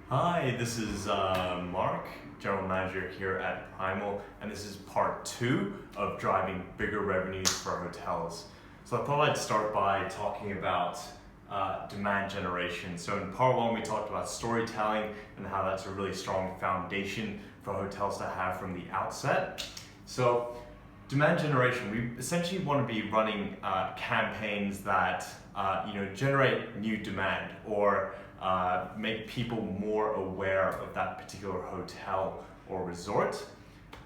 Hi, this is Mark, General Manager here at Primal, and this is part 2 of driving bigger revenues for hotels. So I thought I'd start by talking about demand generation. So in part 1 we talked about storytelling and how that's a really strong foundation for hotels to have from the outset. So demand generation, we essentially want to be running campaigns that generate new demand or make people more aware of that particular hotel or resort.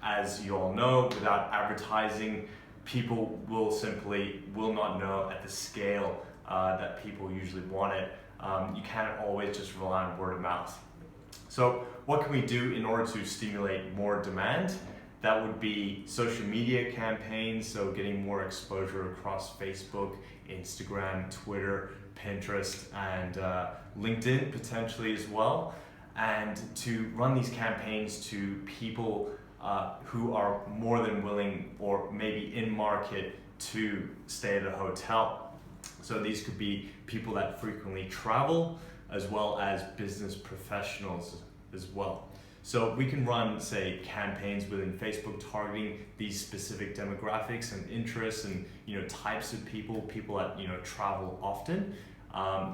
As you all know, without advertising, people will not know at the scale that people usually want it. You can't always just rely on word of mouth. So what can we do in order to stimulate more demand? That would be social media campaigns, so getting more exposure across Facebook, Instagram, Twitter, Pinterest, and LinkedIn potentially as well. And to run these campaigns to people who are more than willing or maybe in market to stay at a hotel. So these could be people that frequently travel as well as business professionals as well. So we can run, say, campaigns within Facebook targeting these specific demographics and interests and types of people that travel often.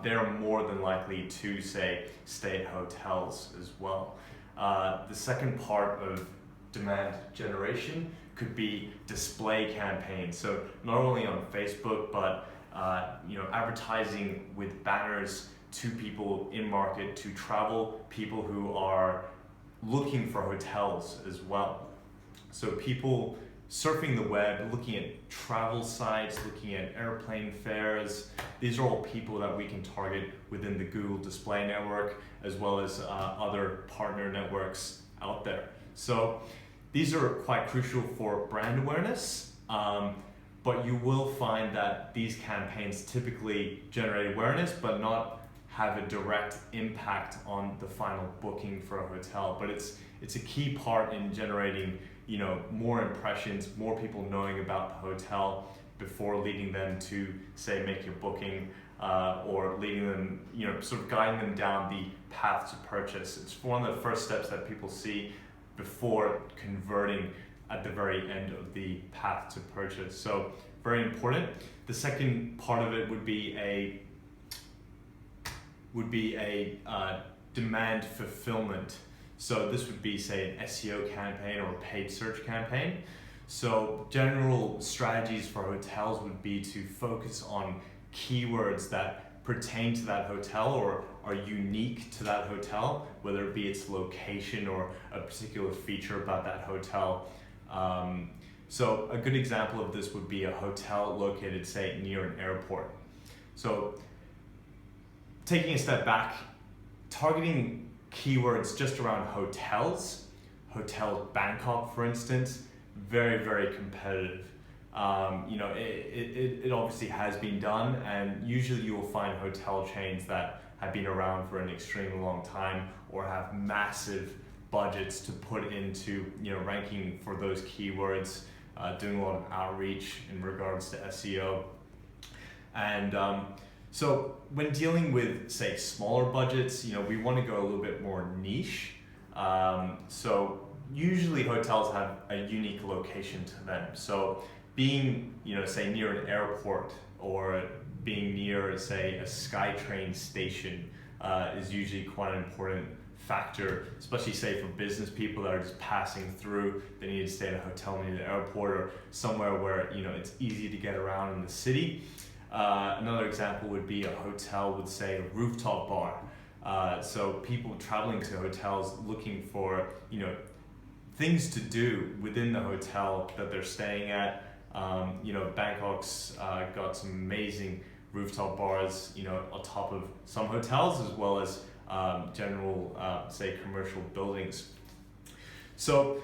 They're more than likely to say stay at hotels as well. The second part of demand generation could be display campaigns. So not only on Facebook, but advertising with banners to people in market to travel, people who are looking for hotels as well. So people surfing the web, looking at travel sites, looking at airplane fares. These are all people that we can target within the Google Display Network as well as other partner networks out there. So these are quite crucial for brand awareness, but you will find that these campaigns typically generate awareness but not have a direct impact on the final booking for a hotel. But it's a key part in generating more impressions, more people knowing about the hotel before leading them to say make your booking or leading them, sort of guiding them down the path to purchase. It's one of the first steps that people see before converting at the very end of the path to purchase. So very important. The second part of it would be a demand fulfillment. So this would be, say, an SEO campaign or a paid search campaign. So general strategies for hotels would be to focus on keywords that pertain to that hotel or are unique to that hotel, whether it be its location or a particular feature about that hotel. So a good example of this would be a hotel located, say, near an airport. So taking a step back, targeting keywords just around hotels, Bangkok for instance, very, very competitive. It obviously has been done, and usually you will find hotel chains that have been around for an extremely long time or have massive budgets to put into ranking for those keywords, doing a lot of outreach in regards to SEO. And so when dealing with, say, smaller budgets, we want to go a little bit more niche. So usually hotels have a unique location to them. So being, say, near an airport or being near, say, a SkyTrain station is usually quite an important factor, especially, say, for business people that are just passing through. They need to stay at a hotel near the airport or somewhere where it's easy to get around in the city. Another example would be a hotel with, say, a rooftop bar. So people traveling to hotels looking for, things to do within the hotel that they're staying at. Bangkok's got some amazing rooftop bars, on top of some hotels as well as general, say, commercial buildings. So,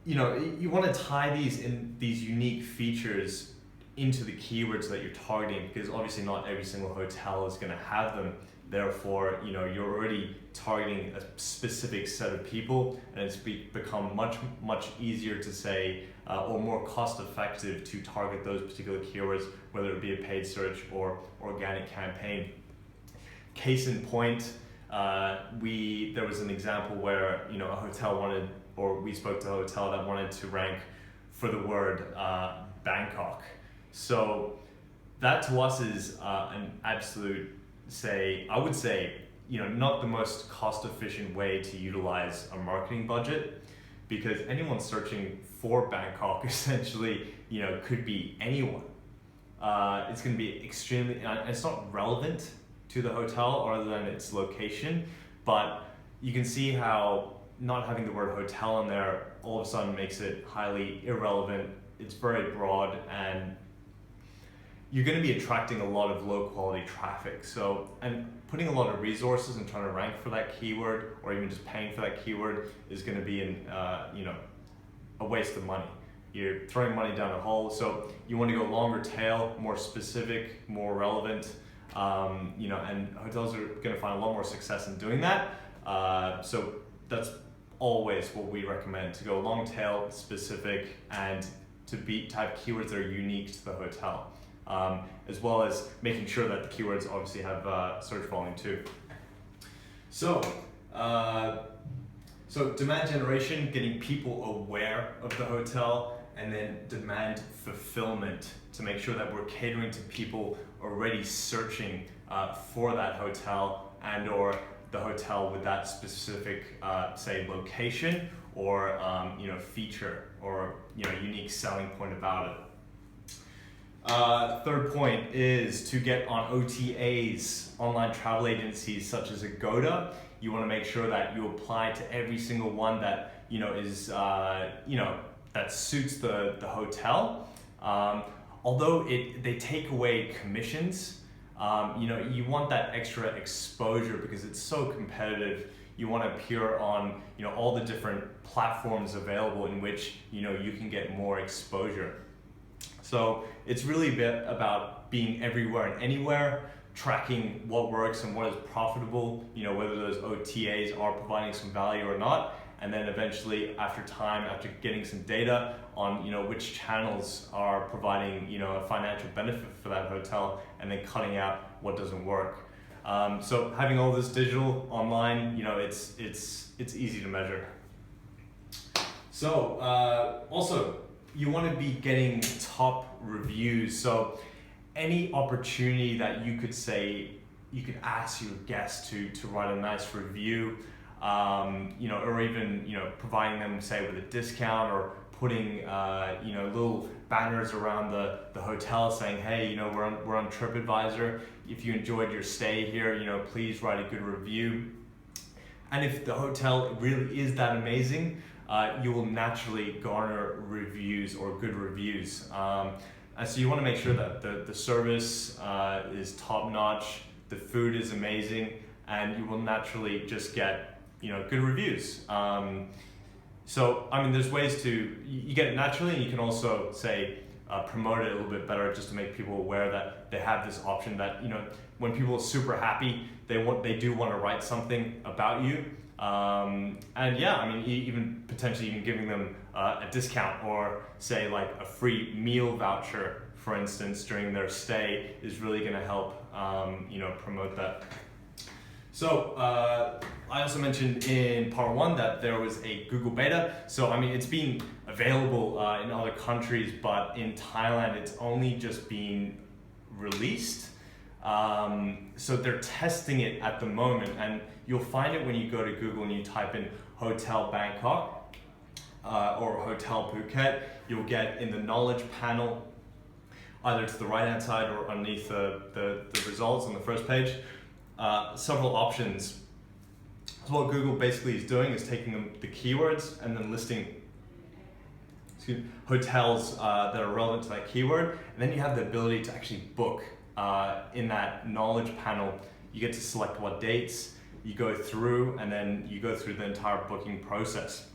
you want to tie these unique features into the keywords that you're targeting, because obviously not every single hotel is going to have them. Therefore, you're already targeting a specific set of people, and it's become much easier to say or more cost effective to target those particular keywords, whether it be a paid search or organic campaign. Case in point, there was an example where a hotel wanted, or we spoke to a hotel that wanted to rank for the word Bangkok. So that to us is an absolute, I would say, not the most cost efficient way to utilize a marketing budget, because anyone searching for Bangkok essentially, could be anyone. It's going to be extremely, it's not relevant to the hotel other than its location, but you can see how not having the word hotel in there all of a sudden makes it highly irrelevant. It's very broad, and you're going to be attracting a lot of low quality traffic. So, and putting a lot of resources and trying to rank for that keyword, or even just paying for that keyword, is going to be a waste of money. You're throwing money down a hole. So you want to go longer tail, more specific, more relevant, and hotels are going to find a lot more success in doing that. So that's always what we recommend, to go long tail, specific, and to type keywords that are unique to the hotel, as well as making sure that the keywords obviously have search volume too. So demand generation, getting people aware of the hotel, and then demand fulfillment, to make sure that we're catering to people already searching for that hotel and or the hotel with that specific, say, location or feature or unique selling point about it. Third point is to get on OTAs, online travel agencies such as Agoda. You want to make sure that you apply to every single one that is that suits the hotel. Although they take away commissions, you want that extra exposure because it's so competitive. You want to appear on all the different platforms available in which you can get more exposure. So it's really a bit about being everywhere and anywhere, tracking what works and what is profitable, whether those OTAs are providing some value or not, and then eventually after getting some data on which channels are providing a financial benefit for that hotel, and then cutting out what doesn't work. So having all this digital online, it's easy to measure. So also, you want to be getting top reviews. So any opportunity that you could ask your guests to write a nice review, or even providing them, say, with a discount, or putting little banners around the hotel saying, hey, we're on TripAdvisor. If you enjoyed your stay here, please write a good review. And if the hotel really is that amazing, you will naturally garner reviews or good reviews. And so you want to make sure that the service is top notch, the food is amazing, and you will naturally just get good reviews. So there's ways you get it naturally, and you can also say promote it a little bit better, just to make people aware that they have this option, that when people are super happy, they do want to write something about you. And yeah, even potentially even giving them a discount, or say like a free meal voucher, for instance, during their stay, is really going to help promote that. So I also mentioned in part one that there was a Google beta. So it's been available in other countries, but in Thailand it's only just been released. So they're testing it at the moment, and you'll find it when you go to Google and you type in Hotel Bangkok or Hotel Phuket. You'll get in the knowledge panel, either to the right hand side or underneath the results on the first page, several options. So what Google basically is doing is taking the keywords and then listing hotels that are relevant to that keyword, and then you have the ability to actually book in that knowledge panel. You get to select what dates you go through, and then you go through the entire booking process.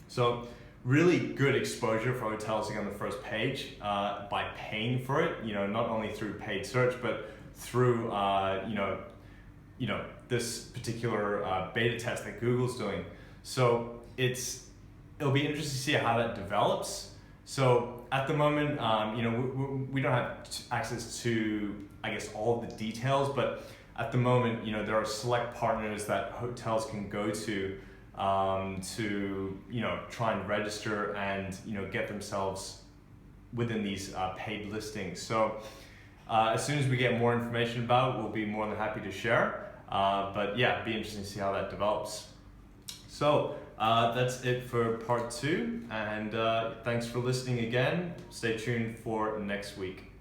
So really good exposure for hotels to get on the first page by paying for it, not only through paid search, but through this particular beta test that Google's doing. So it'll be interesting to see how that develops. So at the moment, we don't have access to, I guess, all the details, but at the moment, there are select partners that hotels can go to try and register and get themselves within these paid listings. So as soon as we get more information about it, we'll be more than happy to share. But yeah, it'd be interesting to see how that develops. So that's it for part 2, and thanks for listening again. Stay tuned for next week.